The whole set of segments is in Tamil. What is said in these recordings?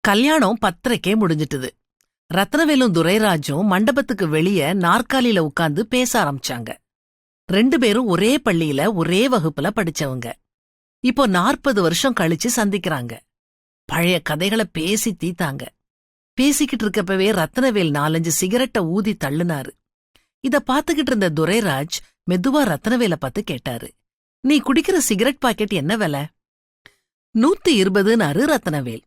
கல்யாணம் 10:30 முடிஞ்சிட்டுது. ரத்னவேலும் துரைராஜும் மண்டபத்துக்கு வெளிய நாற்காலியில உட்கார்ந்து பேச ஆரம்பிச்சாங்க. 2 பேரும் ஒரே பள்ளியில ஒரே வகுப்புல படிச்சவங்க. இப்போ 40 வருஷம் கழிச்சு சந்திக்கிறாங்க. பழைய கதைகளை பேசி தீத்தாங்க. பேசிக்கிட்டு இருக்கப்பவே ரத்னவேல் 4-5 சிகரெட்டை ஊதி தள்ளுனாரு. இத பாத்துக்கிட்டு இருந்த துரைராஜ் மெதுவா ரத்னவேல பார்த்து கேட்டாரு, நீ குடிக்கிற சிகரெட் பாக்கெட் என்ன விலை? 120னாரு ரத்னவேல்.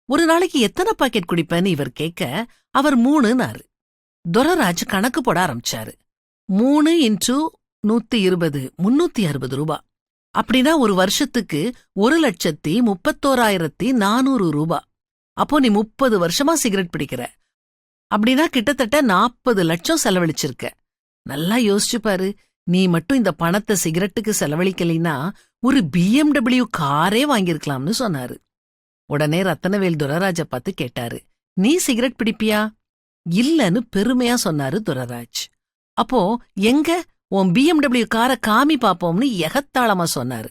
ஒரு நாளைக்கு எத்தனை பாக்கெட் குடிப்பேன்னு இவர் கேட்க, அவர் 3னாரு. துரைராஜ் கணக்கு போட ஆரம்பிச்சாரு. 3 × 120 360 ரூபா. அப்படின்னா ஒரு வருஷத்துக்கு 1,31,400 ரூபா. அப்போ நீ 30 வருஷமா சிகரெட் பிடிக்கிற. அப்படின்னா கிட்டத்தட்ட 40 லட்சம் செலவழிச்சிருக்க. நல்லா யோசிச்சு பாரு, நீ மட்டும் இந்த பணத்தை சிகரெட்டுக்கு செலவழிக்கலைன்னா ஒரு BMW காரே வாங்கியிருக்கலாம்னு சொன்னாரு. உடனே ரத்னவேல் துரைராஜ பார்த்து கேட்டாரு, நீ சிகரெட் பிடிப்பியா? இல்லன்னு பெருமையா சொன்னாரு துரைராஜ். அப்போ எங்க உன் BMW காரை காமி பாப்போம்னு எகத்தாளமா சொன்னாரு.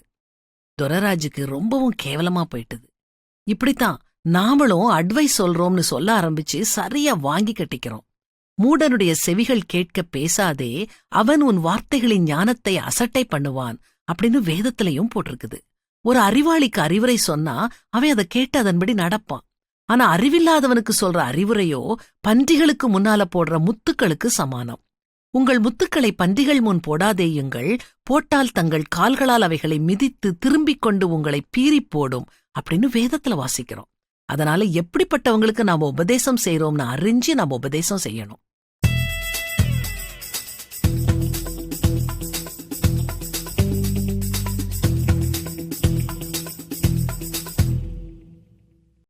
துரைராஜுக்கு ரொம்பவும் கேவலமா போயிட்டுது. இப்படித்தான் நாமளும் அட்வைஸ் சொல்றோம்னு சொல்ல ஆரம்பிச்சு சரியா வாங்கி கட்டிக்கிறோம். மூடனுடைய செவிகள் கேட்க பேசாதே, அவன் உன் வார்த்தைகளின் ஞானத்தை அசட்டை பண்ணுவான் அப்படின்னு வேதத்திலையும் போட்டிருக்குது. ஒரு அறிவாளிக்கு அறிவுரை சொன்னா அவன் அதை கேட்டு அதன்படி நடப்பான். ஆனா அறிவில்லாதவனுக்கு சொல்ற அறிவுரையோ பன்றிகளுக்கு முன்னால போடுற முத்துக்களுக்கு சமானம். உங்கள் முத்துக்களை பன்றிகள் முன் போடாதேயுங்கள், போட்டால் தங்கள் கால்களால் அவைகளை மிதித்து திரும்பிக் கொண்டு உங்களை பீறிப் போடும் அப்படின்னு வேதத்துல வாசிக்கிறோம். அதனால எப்படிப்பட்டவங்களுக்கு நாம உபதேசம் செய்யறோம்னு அறிஞ்சு நாம உபதேசம் செய்யணும்.